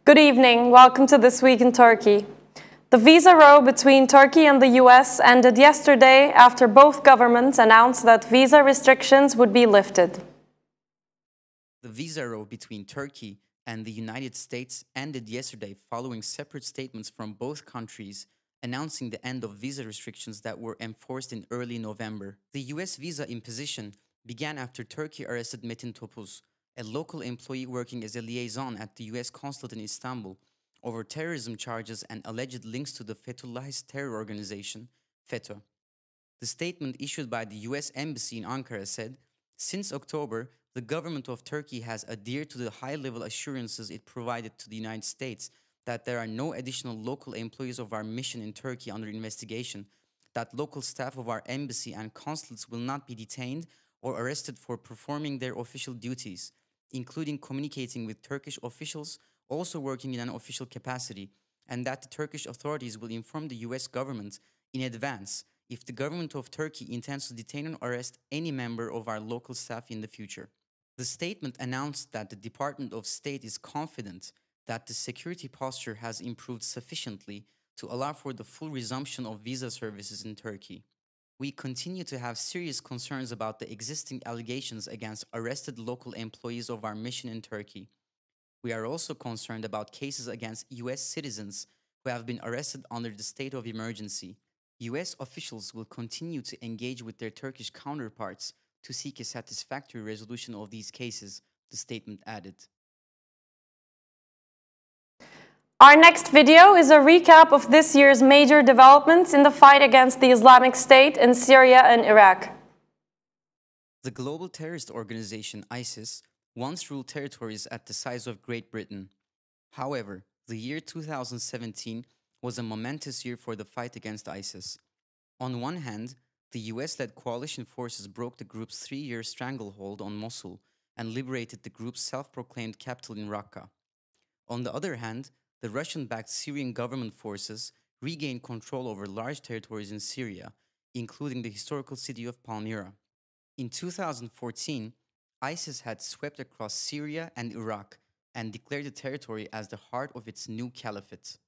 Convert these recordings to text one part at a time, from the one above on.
Good evening. Welcome to This Week in Turkey. The visa row between Turkey and the US ended yesterday after both governments announced that visa restrictions would be lifted. The visa row between Turkey and the United States ended yesterday following separate statements from both countries announcing the end of visa restrictions that were enforced in early November. The US visa imposition began after Turkey arrested Metin Topuz, a local employee working as a liaison at the US consulate in Istanbul, over terrorism charges and alleged links to the Fethullahist terror organization, FETÖ. The statement issued by the US Embassy in Ankara said, "Since October, the government of Turkey has adhered to the high-level assurances it provided to the United States that there are no additional local employees of our mission in Turkey under investigation, that local staff of our embassy and consulates will not be detained or arrested for performing their official duties, including communicating with Turkish officials also working in an official capacity, and that the Turkish authorities will inform the US government in advance if the government of Turkey intends to detain or arrest any member of our local staff in the future." The statement announced that the Department of State is confident that the security posture has improved sufficiently to allow for the full resumption of visa services in Turkey. "We continue to have serious concerns about the existing allegations against arrested local employees of our mission in Turkey. We are also concerned about cases against US citizens who have been arrested under the state of emergency. US officials will continue to engage with their Turkish counterparts to seek a satisfactory resolution of these cases," the statement added. Our next video is a recap of this year's major developments in the fight against the Islamic State in Syria and Iraq. The global terrorist organization ISIS once ruled territories at the size of Great Britain. However, the year 2017 was a momentous year for the fight against ISIS. On one hand, the US-led coalition forces broke the group's 3-year stranglehold on Mosul and liberated the group's self-proclaimed capital in Raqqa. On the other hand, the Russian-backed Syrian government forces regained control over large territories in Syria, including the historical city of Palmyra. In 2014, ISIS had swept across Syria and Iraq and declared the territory as the heart of its new caliphate.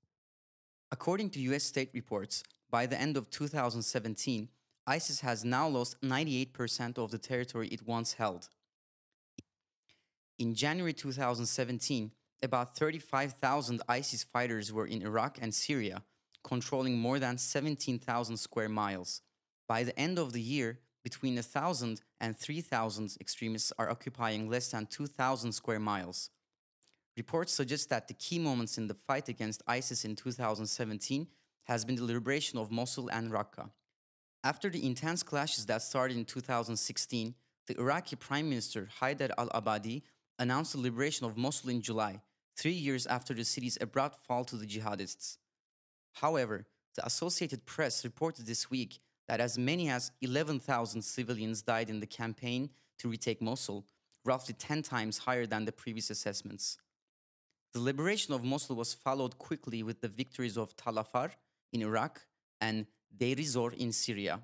According to US state reports, by the end of 2017, ISIS has now lost 98% of the territory it once held. In January 2017, about 35,000 ISIS fighters were in Iraq and Syria, controlling more than 17,000 square miles. By the end of the year, between 1,000 and 3,000 extremists are occupying less than 2,000 square miles. Reports suggest that the key moments in the fight against ISIS in 2017 has been the liberation of Mosul and Raqqa. After the intense clashes that started in 2016, the Iraqi Prime Minister Haider al-Abadi announced the liberation of Mosul in July, 3 years after the city's abrupt fall to the jihadists. However, the Associated Press reported this week that as many as 11,000 civilians died in the campaign to retake Mosul, roughly 10 times higher than the previous assessments. The liberation of Mosul was followed quickly with the victories of Tal Afar in Iraq and Deir ez-Zor in Syria.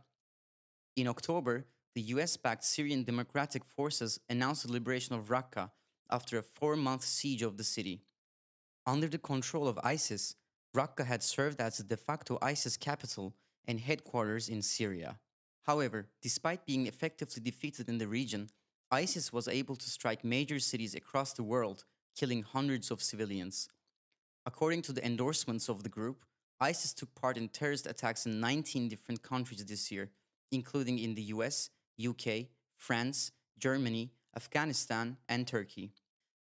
In October, the US-backed Syrian Democratic Forces announced the liberation of Raqqa after a 4-month siege of the city. Under the control of ISIS, Raqqa had served as the de facto ISIS capital and headquarters in Syria. However, despite being effectively defeated in the region, ISIS was able to strike major cities across the world, killing hundreds of civilians. According to the endorsements of the group, ISIS took part in terrorist attacks in 19 different countries this year, including in the US, UK, France, Germany, Afghanistan, and Turkey.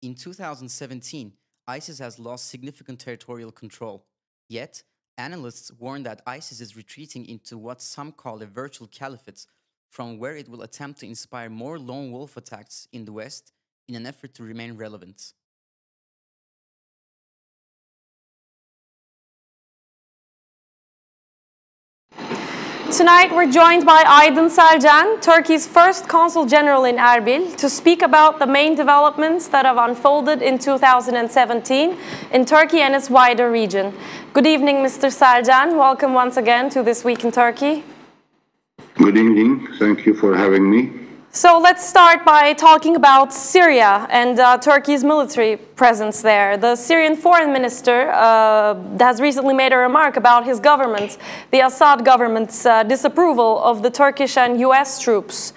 In 2017, ISIS has lost significant territorial control. Yet, analysts warn that ISIS is retreating into what some call a virtual caliphate, from where it will attempt to inspire more lone wolf attacks in the West in an effort to remain relevant. Tonight we're joined by Aydın Selcen, Turkey's first Consul General in Erbil, to speak about the main developments that have unfolded in 2017 in Turkey and its wider region. Good evening, Mr. Selcen. Welcome once again to This Week in Turkey. Good evening. Thank you for having me. So let's start by talking about Syria and Turkey's military presence there. The Syrian foreign minister has recently made a remark about his government, the Assad government's disapproval of the Turkish and US troops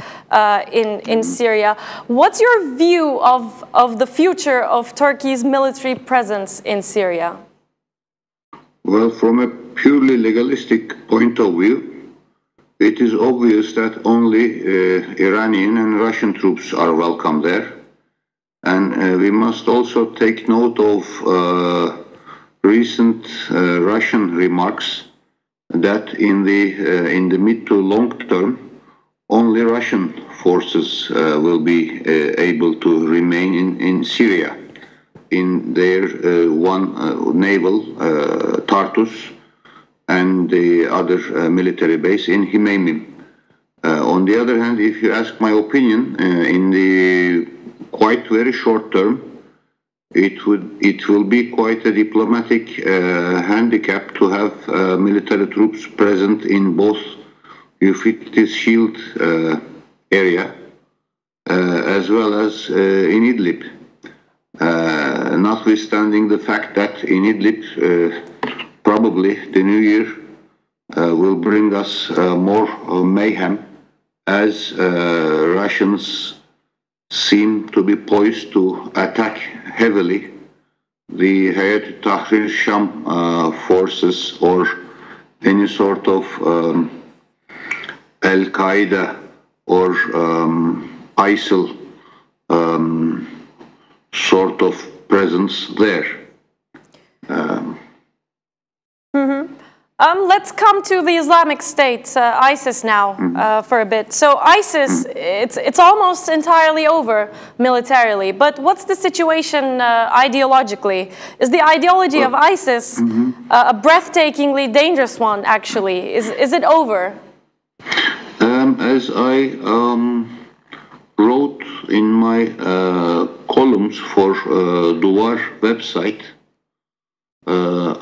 in Syria. What's your view of the future of Turkey's military presence in Syria? Well, from a purely legalistic point of view, it is obvious that only Iranian and Russian troops are welcome there. And we must also take note of recent Russian remarks that in the mid to long term, only Russian forces will be able to remain in Syria, in their one naval, Tartus, and the other military base in Hmeimim. On the other hand, if you ask my opinion, in the quite very short term, it will be quite a diplomatic handicap to have military troops present in both Euphrates Shield area as well as in Idlib. Notwithstanding the fact that in Idlib, probably the new year will bring us more mayhem, as Russians seem to be poised to attack heavily the Hayat Tahrir Sham forces or any sort of Al-Qaeda or ISIL sort of presence there. Let's come to the Islamic State, ISIS now, for a bit. So ISIS, it's almost entirely over militarily, but what's the situation ideologically? Is the ideology of ISIS a breathtakingly dangerous one, actually? Is it over? As I wrote in my columns for Duvar website,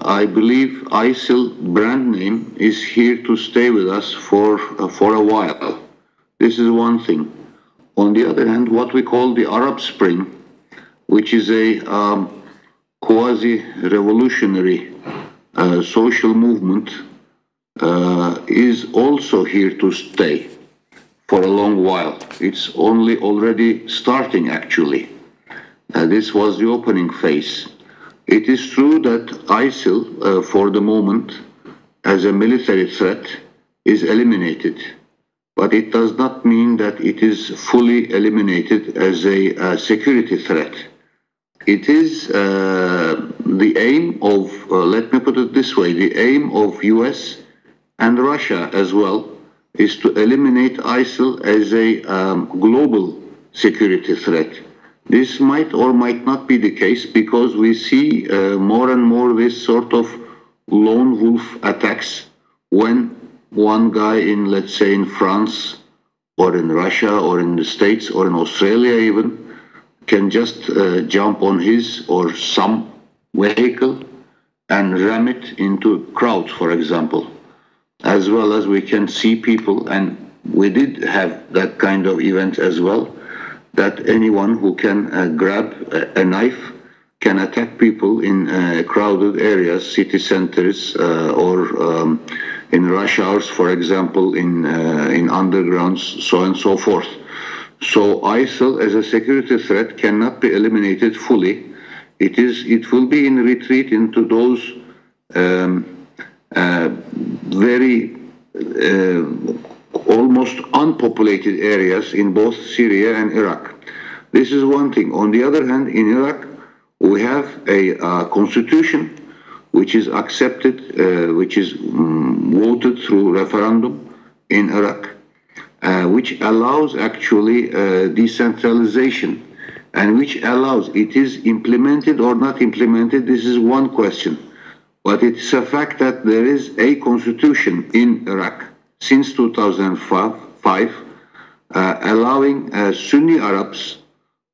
I believe ISIL brand name is here to stay with us for a while. This is one thing. On the other hand, what we call the Arab Spring, which is a quasi-revolutionary social movement, is also here to stay for a long while. It's only already starting, actually. This was the opening phase. It is true that ISIL, for the moment, as a military threat, is eliminated. But it does not mean that it is fully eliminated as a security threat. It is the aim of, let me put it this way, the aim of US and Russia as well is to eliminate ISIL as a global security threat. This might or might not be the case because we see more and more this sort of lone wolf attacks when one guy in, let's say, in France or in Russia or in the States or in Australia even can just jump on his or some vehicle and ram it into crowds, for example. As well as we can see people, and we did have that kind of event as well, that anyone who can grab a knife can attack people in crowded areas, city centers, or in rush hours, for example, in undergrounds, so on and so forth. So ISIL as a security threat cannot be eliminated fully. It will be in retreat into those very almost unpopulated areas in both Syria and Iraq. This is one thing. On the other hand, in Iraq, we have a constitution which is accepted, which is voted through referendum in Iraq, which allows actually decentralization, and which allows, it is implemented or not implemented, this is one question. But it's a fact that there is a constitution in Iraq since 2005 allowing Sunni Arabs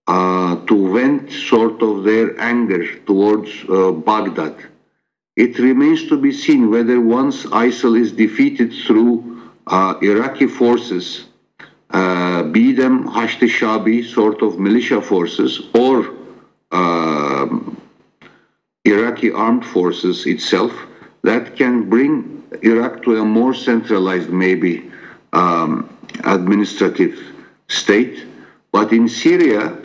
to vent sort of their anger towards Baghdad. It remains to be seen whether once ISIL is defeated through Iraqi forces, be them Hashd-i Shabi sort of militia forces or Iraqi armed forces itself, that can bring Iraq to a more centralized, maybe administrative state. But in Syria,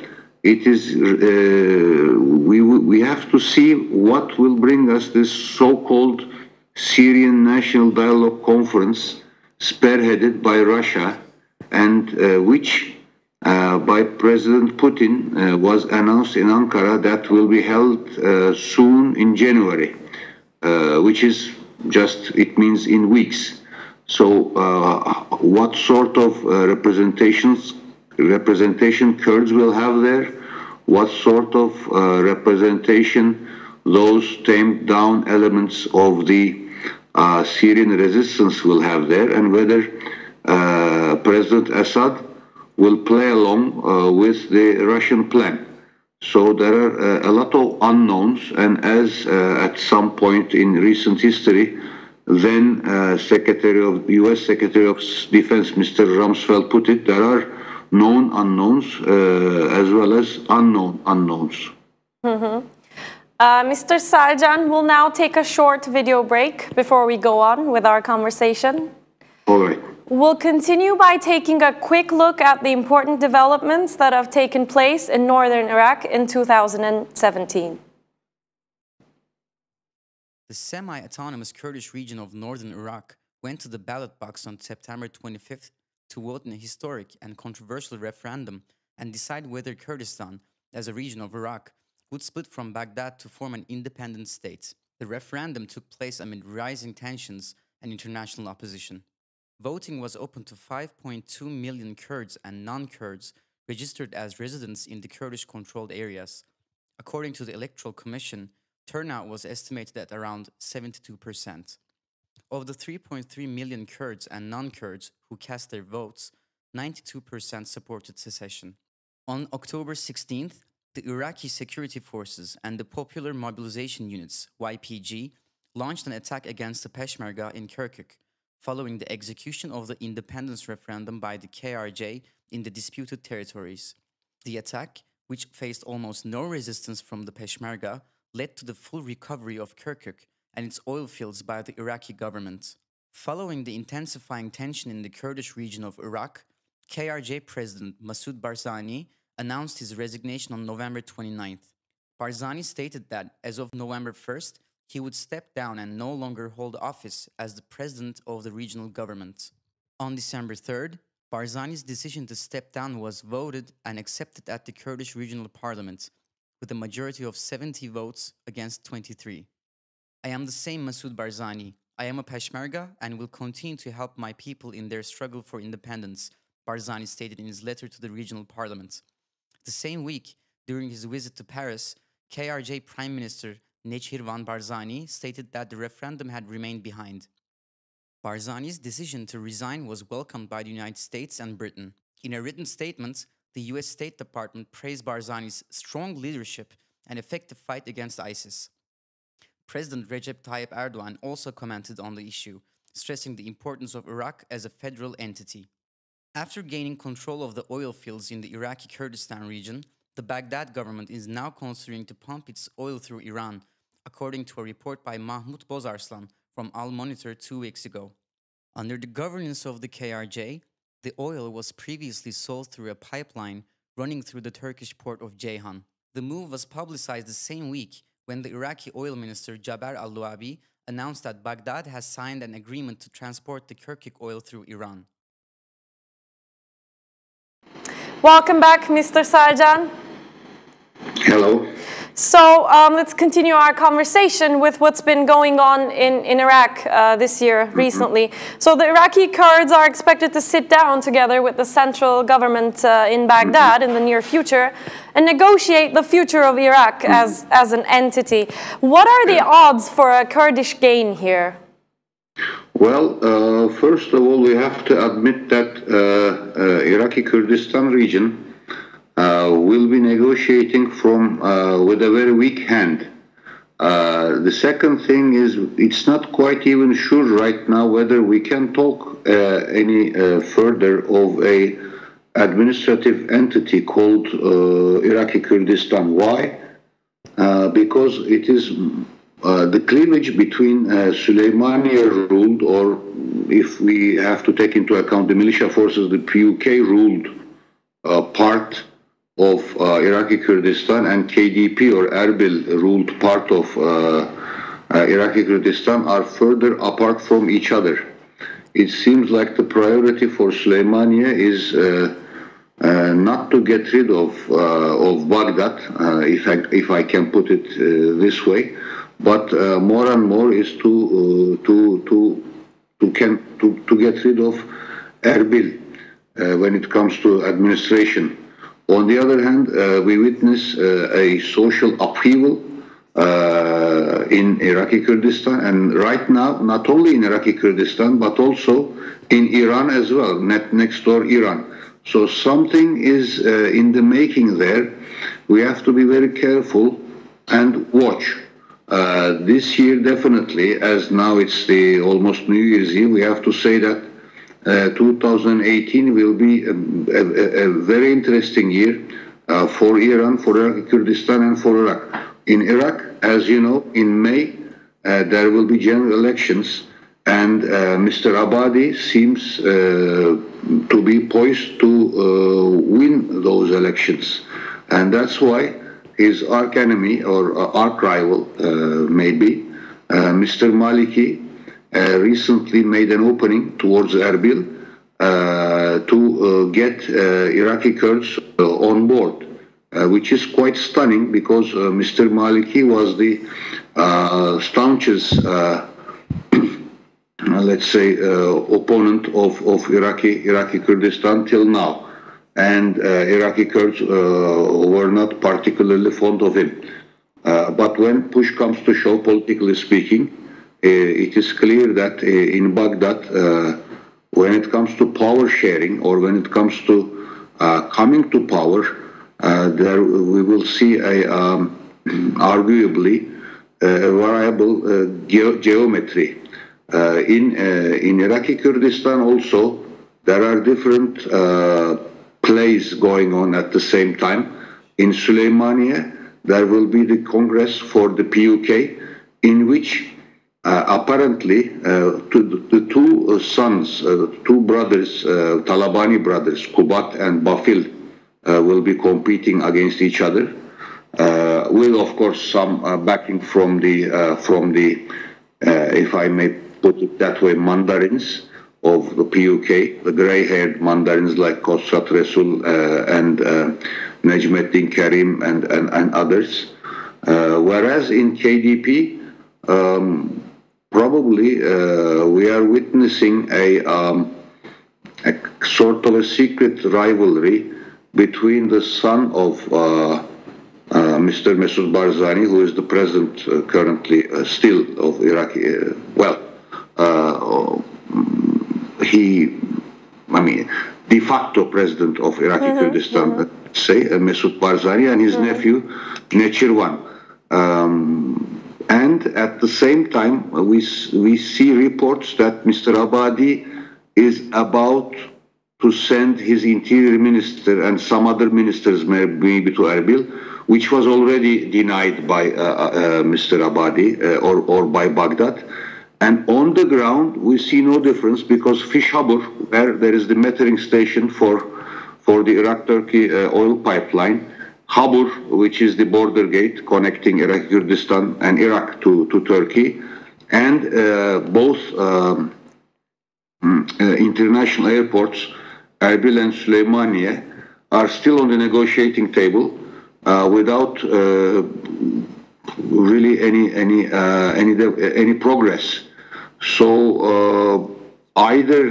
it is we have to see what will bring us this so-called Syrian National Dialogue Conference, spearheaded by Russia, and which by President Putin was announced in Ankara, that will be held soon in January, which is just, it means in weeks. So what sort of representation Kurds will have there, what sort of representation those tamed down elements of the Syrian resistance will have there, and whether President Assad will play along with the Russian plan. So there are a lot of unknowns, and as at some point in recent history, then US Secretary of Defense Mr. Rumsfeld put it, there are known unknowns as well as unknown unknowns. Mr. Selcen, we'll now take a short video break before we go on with our conversation. All right. We'll continue by taking a quick look at the important developments that have taken place in northern Iraq in 2017. The semi-autonomous Kurdish region of northern Iraq went to the ballot box on September 25th to vote in a historic and controversial referendum and decide whether Kurdistan, as a region of Iraq, would split from Baghdad to form an independent state. The referendum took place amid rising tensions and international opposition. Voting was open to 5.2 million Kurds and non-Kurds registered as residents in the Kurdish-controlled areas. According to the Electoral Commission, turnout was estimated at around 72%. Of the 3.3 million Kurds and non-Kurds who cast their votes, 92% supported secession. On October 16th, the Iraqi security forces and the Popular Mobilization Units, YPG, launched an attack against the Peshmerga in Kirkuk, following the execution of the independence referendum by the KRJ in the disputed territories. The attack, which faced almost no resistance from the Peshmerga, led to the full recovery of Kirkuk and its oil fields by the Iraqi government. Following the intensifying tension in the Kurdish region of Iraq, KRJ President Masoud Barzani announced his resignation on November 29th. Barzani stated that, as of November 1st, he would step down and no longer hold office as the president of the regional government. On December 3rd, Barzani's decision to step down was voted and accepted at the Kurdish Regional Parliament, with a majority of 70 votes against 23. I am the same Masoud Barzani. I am a Peshmerga and will continue to help my people in their struggle for independence, Barzani stated in his letter to the regional parliament. The same week, during his visit to Paris, KRJ Prime Minister Nechirvan Barzani stated that the referendum had remained behind. Barzani's decision to resign was welcomed by the United States and Britain. In a written statement, the US State Department praised Barzani's strong leadership and effective fight against ISIS. President Recep Tayyip Erdogan also commented on the issue, stressing the importance of Iraq as a federal entity. After gaining control of the oil fields in the Iraqi Kurdistan region, the Baghdad government is now considering to pump its oil through Iran, according to a report by Mahmoud Bozarslan from Al Monitor 2 weeks ago. Under the governance of the KRJ, the oil was previously sold through a pipeline running through the Turkish port of Ceyhan. The move was publicized the same week when the Iraqi oil minister Jaber al-Luabi announced that Baghdad has signed an agreement to transport the Kirkuk oil through Iran. Welcome back, Mr. Selcen. Hello. So let's continue our conversation with what's been going on in Iraq this year, recently. So the Iraqi Kurds are expected to sit down together with the central government in Baghdad in the near future and negotiate the future of Iraq as an entity. What are the odds for a Kurdish gain here? Well, first of all, we have to admit that Iraqi Kurdistan region will be negotiating from with a very weak hand. The second thing is it's not quite even sure right now whether we can talk any further of a administrative entity called Iraqi Kurdistan. Why? Because it is the cleavage between Süleymaniye ruled, or if we have to take into account the militia forces, the PUK ruled part of Iraqi Kurdistan, and KDP or Erbil ruled part of Iraqi Kurdistan are further apart from each other. It seems like the priority for Süleymaniye is not to get rid of Baghdad, if I can put it this way, but more and more is to get rid of Erbil when it comes to administration. On the other hand, we witness a social upheaval in Iraqi Kurdistan, and right now, not only in Iraqi Kurdistan, but also in Iran as well, next door Iran. So something is in the making there. We have to be very careful and watch. This year, definitely, as now it's the almost New Year's Eve, we have to say that 2018 will be a very interesting year for Iran, for Iraqi Kurdistan, and for Iraq. In Iraq, as you know, in May, there will be general elections, and Mr. Abadi seems to be poised to win those elections. And that's why his arch enemy, or arch rival, maybe, Mr. Maliki, recently made an opening towards Erbil to get Iraqi Kurds on board, which is quite stunning, because Mr. Maliki was the staunchest, let's say, opponent of Iraqi Kurdistan till now. And Iraqi Kurds were not particularly fond of him. But when push comes to shove, politically speaking, it is clear that in Baghdad, when it comes to power sharing, or when it comes to coming to power, there we will see arguably a variable geometry. In Iraqi Kurdistan also, there are different plays going on at the same time. In Süleymaniye, there will be the Congress for the PUK, in which apparently the two sons, two brothers, Talabani brothers, Kubat and Bafil, will be competing against each other, with, of course, some backing from the if I may put it that way, mandarins of the PUK, the gray-haired mandarins like Kosrat Resul and Necmettin Karim and others. Whereas in KDP, probably we are witnessing a sort of a secret rivalry between the son of Mr. Mesut Barzani, who is the president currently still of Iraqi, de facto president of Iraqi Kurdistan, let's say, Mesut Barzani, and his nephew, Nechirvan. And at the same time, we see reports that Mr. Abadi is about to send his interior minister and some other ministers maybe to Erbil, which was already denied by Mr. Abadi or by Baghdad. And on the ground, we see no difference, because Fishabur, where there is the metering station for the Iraq-Turkey oil pipeline, Habur, which is the border gate connecting Iraq, Kurdistan, and Iraq to Turkey, and both international airports, Erbil and Süleymaniye, are still on the negotiating table without really any progress. So either,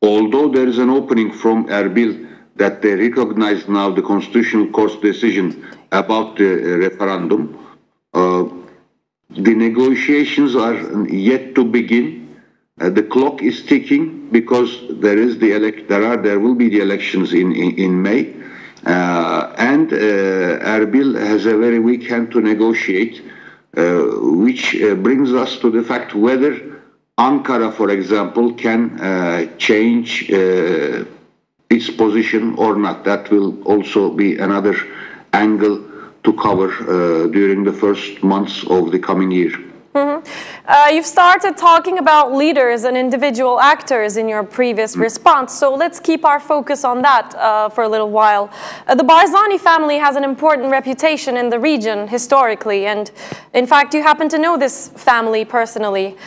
although there is an opening from Erbil that they recognize now the Constitutional Court's decision about the referendum, the negotiations are yet to begin. The clock is ticking, because there will be the elections in May, and Erbil has a very weak hand to negotiate, which brings us to the fact whether Ankara, for example, can change its position or not. That will also be another angle to cover during the first months of the coming year. You've started talking about leaders and individual actors in your previous response, so let's keep our focus on that for a little while. The Barzani family has an important reputation in the region historically, and in fact you happen to know this family personally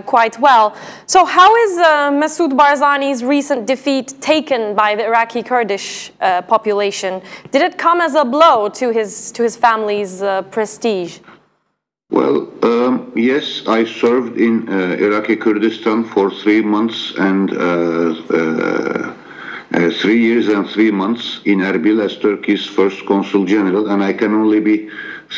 quite well. So how is Masoud Barzani's recent defeat taken by the Iraqi Kurdish population? Did it come as a blow to his family's prestige? Well, yes, I served in Iraqi Kurdistan for 3 months and 3 years and 3 months in Erbil as Turkey's first consul general, and I can only be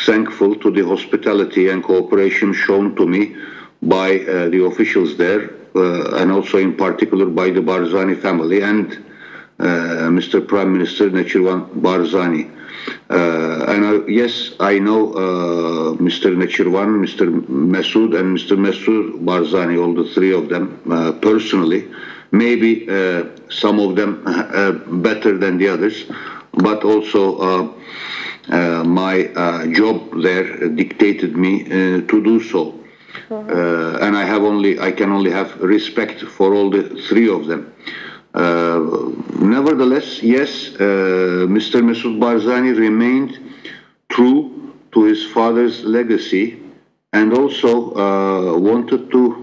thankful to the hospitality and cooperation shown to me by the officials there, and also in particular by the Barzani family and Mr. Prime Minister Nechirvan Barzani. Yes, I know Mr. Nechirvan, Mr. Masoud, and Mr. Masoud Barzani, all the three of them, personally. Maybe some of them better than the others, but also my job there dictated me to do so. And I can only have respect for all the three of them. Nevertheless, yes, Mr. Masoud Barzani remained true to his father's legacy and also wanted to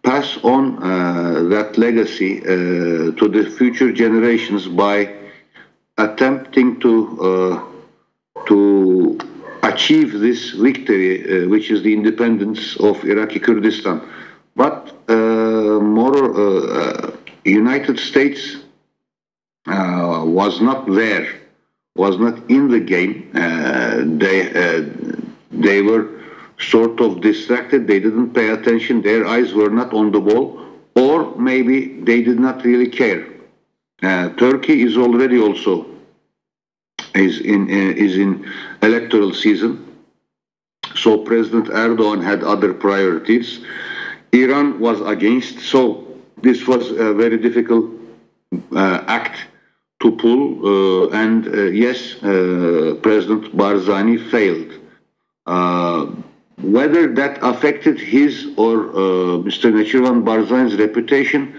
pass on that legacy to the future generations by attempting to achieve this victory, which is the independence of Iraqi Kurdistan. But United States was not there, was not in the game. They were sort of distracted. They didn't pay attention. Their eyes were not on the ball, or maybe they did not really care. Turkey is already also is in electoral season, so President Erdogan had other priorities. Iran was against, so this was a very difficult act to pull, and yes, President Barzani failed. Whether that affected his or Mr. Nechirvan Barzani's reputation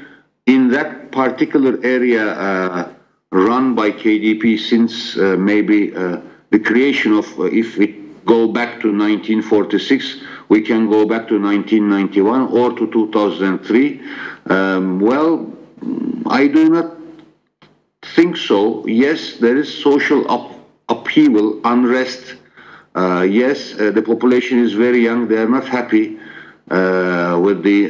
in that particular area run by KDP since maybe the creation of, if we go back to 1946, we can go back to 1991 or to 2003. Well, I do not think so. Yes, there is social upheaval, unrest. Yes, the population is very young. They are not happy with the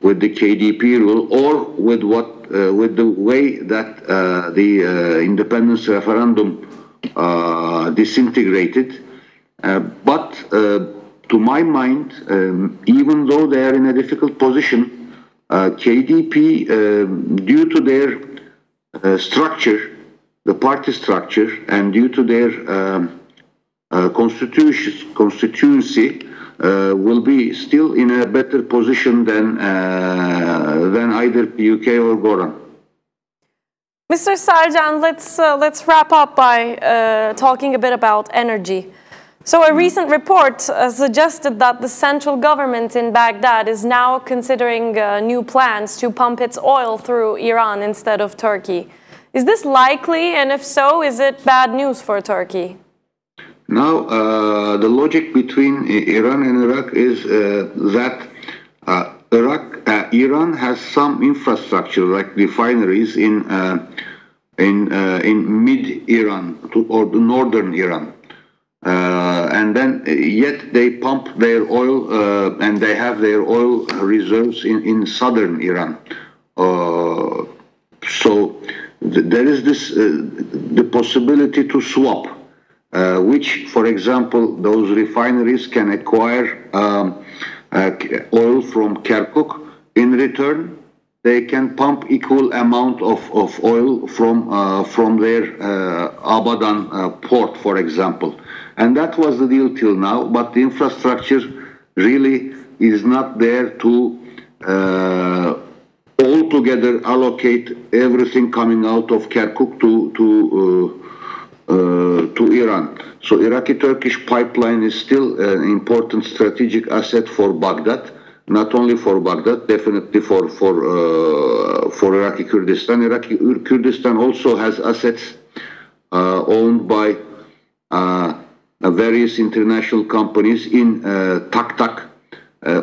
KDP rule or with the way that the independence referendum disintegrated. But to my mind, even though they are in a difficult position, KDP, due to their structure, the party structure, and due to their constituency, will be still in a better position than either PUK or Goran. Mr. Selcen, let's wrap up by talking a bit about energy. So a recent report suggested that the central government in Baghdad is now considering new plans to pump its oil through Iran instead of Turkey. Is this likely, and if so, is it bad news for Turkey? Now, the logic between Iran and Iraq is that Iran has some infrastructure, like refineries in mid-Iran or the northern Iran. And then yet they pump their oil and they have their oil reserves in southern Iran. So there is this the possibility to swap, which, for example, those refineries can acquire oil from Kirkuk. In return, they can pump equal amount of oil from their Abadan port, for example. And that was the deal till now, but the infrastructure really is not there to altogether allocate everything coming out of Kirkuk to Iran. So Iraqi-Turkish pipeline is still an important strategic asset for Baghdad, not only for Baghdad, definitely for Iraqi Kurdistan. Iraqi Kurdistan also has assets owned by various international companies in Tak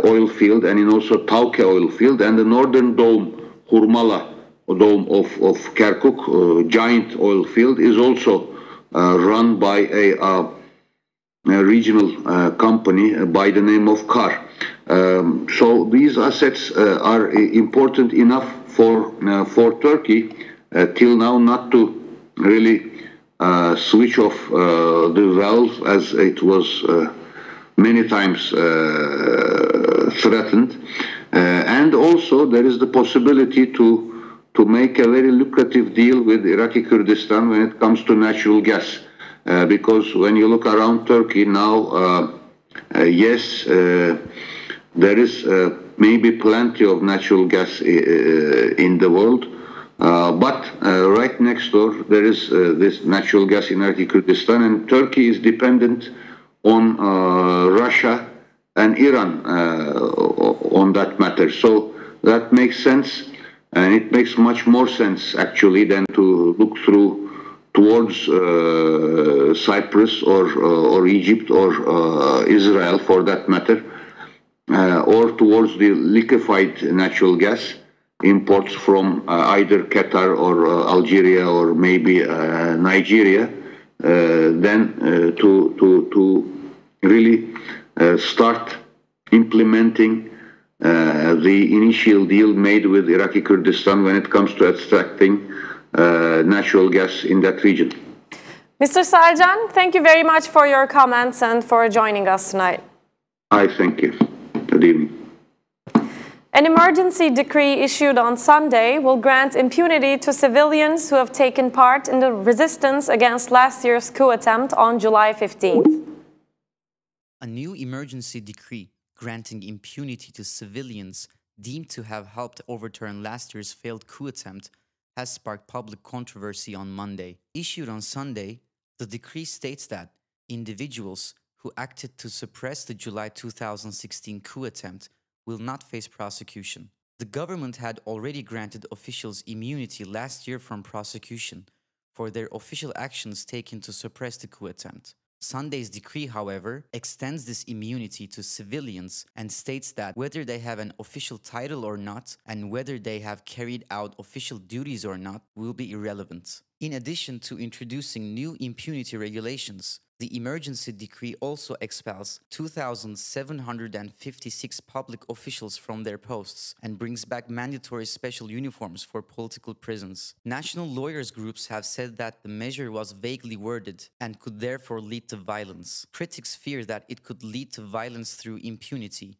oil field and in also Tauke oil field, and the northern dome, Hurmala dome of Kirkuk, giant oil field, is also run by a regional company by the name of KAR. So these assets are important enough for Turkey till now not to really switch off the valve as it was many times threatened. And also there is the possibility to make a very lucrative deal with Iraqi Kurdistan when it comes to natural gas. Because when you look around Turkey now, yes, there is maybe plenty of natural gas in the world, but right next door there is this natural gas in Iraqi Kurdistan, and Turkey is dependent on Russia and Iran on that matter. So that makes sense, and it makes much more sense actually than to look towards Cyprus or Egypt or Israel for that matter, or towards the liquefied natural gas imports from either Qatar or Algeria or maybe Nigeria, then to really start implementing the initial deal made with Iraqi Kurdistan when it comes to extracting natural gas in that region. Mr. Selcen, thank you very much for your comments and for joining us tonight. I thank you. Good evening. An emergency decree issued on Sunday will grant impunity to civilians who have taken part in the resistance against last year's coup attempt on July 15th. A new emergency decree granting impunity to civilians deemed to have helped overturn last year's failed coup attempt has sparked public controversy on Monday. Issued on Sunday, the decree states that individuals who acted to suppress the July 2016 coup attempt will not face prosecution. The government had already granted officials immunity last year from prosecution for their official actions taken to suppress the coup attempt. Sunday's decree, however, extends this immunity to civilians and states that whether they have an official title or not, and whether they have carried out official duties or not, will be irrelevant. In addition to introducing new impunity regulations, the emergency decree also expels 2,756 public officials from their posts and brings back mandatory special uniforms for political prisons. National lawyers groups have said that the measure was vaguely worded and could therefore lead to violence. Critics fear that it could lead to violence through impunity,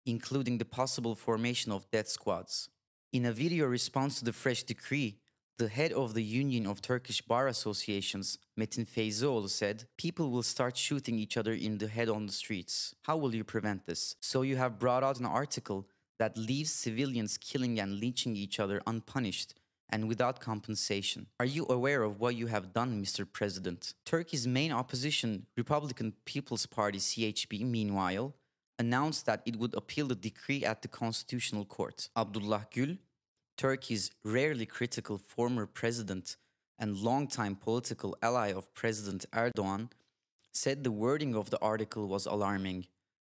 including the possible formation of death squads. In a video response to the fresh decree, the head of the Union of Turkish Bar Associations, Metin Feyzioğlu, said, "People will start shooting each other in the head on the streets. How will you prevent this? So you have brought out an article that leaves civilians killing and lynching each other unpunished and without compensation. Are you aware of what you have done, Mr. President?" Turkey's main opposition, Republican People's Party CHP, meanwhile, announced that it would appeal the decree at the Constitutional Court. Abdullah Gül, Turkey's rarely critical former president and longtime political ally of President Erdogan, said the wording of the article was alarming,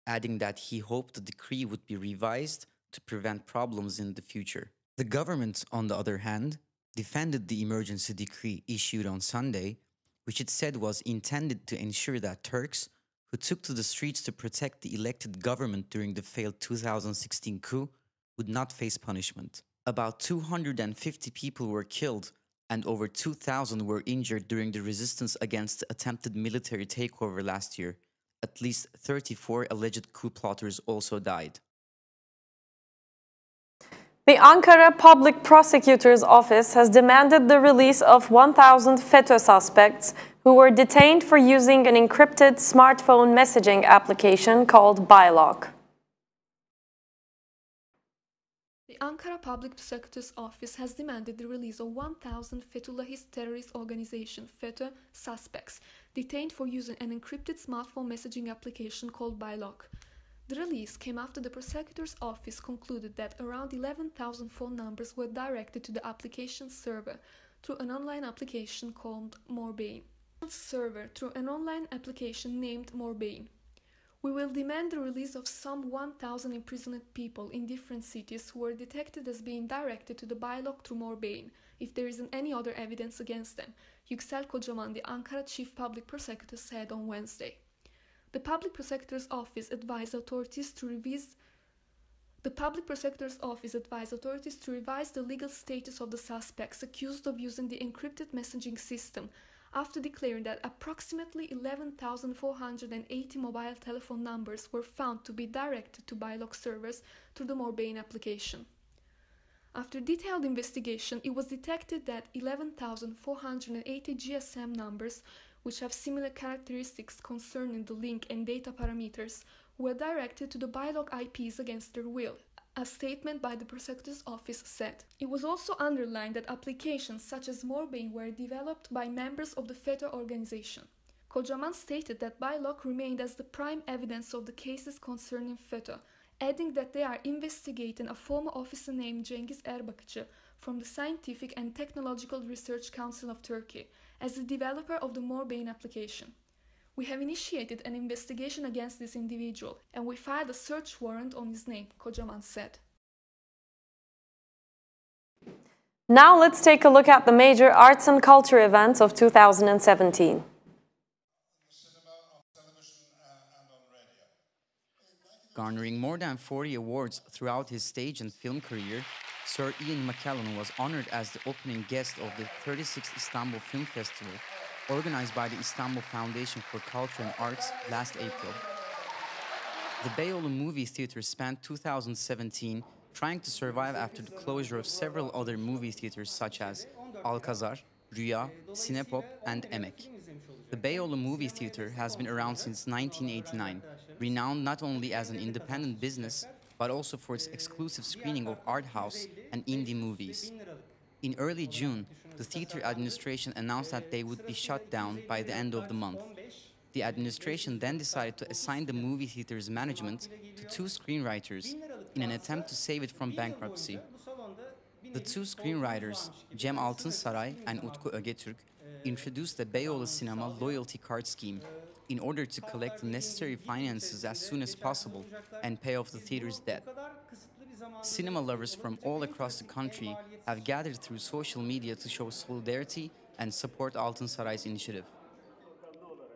adding that he hoped the decree would be revised to prevent problems in the future. The government, on the other hand, defended the emergency decree issued on Sunday, which it said was intended to ensure that Turks who took to the streets to protect the elected government during the failed 2016 coup would not face punishment. About 250 people were killed and over 2,000 were injured during the resistance against the attempted military takeover last year. At least 34 alleged coup plotters also died. The Ankara Public Prosecutor's Office has demanded the release of 1,000 FETÖ suspects who were detained for using an encrypted smartphone messaging application called Bylock. The the Ankara Public Prosecutor's Office has demanded the release of 1,000 Fethullahist terrorist organization FETÖ suspects detained for using an encrypted smartphone messaging application called Aylık. The release came after the prosecutor's office concluded that around 11,000 phone numbers were directed to the application server through an online application called Morbein. Through an online application named Morbein. We will demand the release of some 1,000 imprisoned people in different cities who were detected as being directed to the Aylık through Morbein, if there isn't any other evidence against them, Yüksel Kocaman, the Ankara Chief Public Prosecutor, said on Wednesday. The Public Prosecutor's Office advised authorities to revise the legal status of the suspects accused of using the encrypted messaging system after declaring that approximately 11,480 mobile telephone numbers were found to be directed to Aylık servers through the Morbein application. After detailed investigation, it was detected that 11,480 GSM numbers, which have similar characteristics concerning the link and data parameters, were directed to the Aylık IPs against their will. A statement by the prosecutor's office said. It was also underlined that applications such as Morbein were developed by members of the FETÖ organization. Kocaman stated that Aylık remained as the prime evidence of the cases concerning FETÖ, adding that they are investigating a former officer named Cengiz Erbakıcı from the Scientific and Technological Research Council of Turkey as the developer of the Morbein application. We have initiated an investigation against this individual, and we filed a search warrant on his name, Kocaman said. Now let's take a look at the major arts and culture events of 2017. Garnering more than 40 awards throughout his stage and film career, Sir Ian McKellen was honored as the opening guest of the 36th Istanbul Film Festival, organized by the Istanbul Foundation for Culture and Arts last April. The Beyoğlu Movie Theatre spent 2017 trying to survive after the closure of several other movie theatres such as Alcazar, Rüya, Cinepop, and Emek. The Beyoğlu Movie Theatre has been around since 1989, renowned not only as an independent business, but also for its exclusive screening of art house and indie movies. In early June, the theatre administration announced that they would be shut down by the end of the month. The administration then decided to assign the movie theatre's management to two screenwriters in an attempt to save it from bankruptcy. The two screenwriters, Cem Altınsaray and Utku Ögetürk, introduced the Beyoğlu Cinema loyalty card scheme in order to collect the necessary finances as soon as possible and pay off the theatre's debt. Cinema lovers from all across the country have gathered through social media to show solidarity and support Altınsaray's initiative.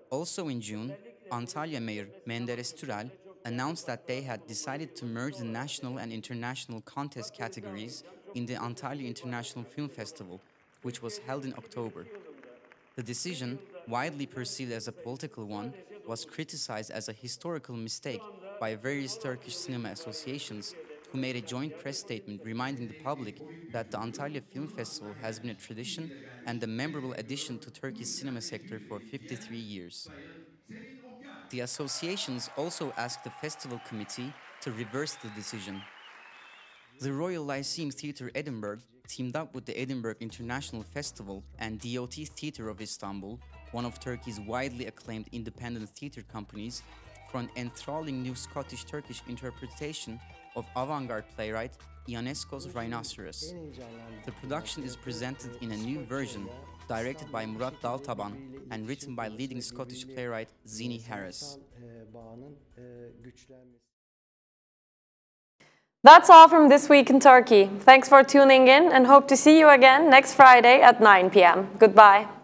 Also in June, Antalya Mayor Menderes Türel announced that they had decided to merge the national and international contest categories in the Antalya International Film Festival, which was held in October. The decision, widely perceived as a political one, was criticized as a historical mistake by various Turkish cinema associations who made a joint press statement reminding the public that the Antalya Film Festival has been a tradition and a memorable addition to Turkey's cinema sector for 53 years. The associations also asked the festival committee to reverse the decision. The Royal Lyceum Theatre Edinburgh teamed up with the Edinburgh International Festival and DOT Theatre of Istanbul, one of Turkey's widely acclaimed independent theatre companies, for an enthralling new Scottish-Turkish interpretation of avant-garde playwright Ionesco's Rhinoceros. The production is presented in a new version, directed by Murat Daltaban and written by leading Scottish playwright Zini Harris. That's all from This Week in Turkey. Thanks for tuning in and hope to see you again next Friday at 9 p.m. Goodbye.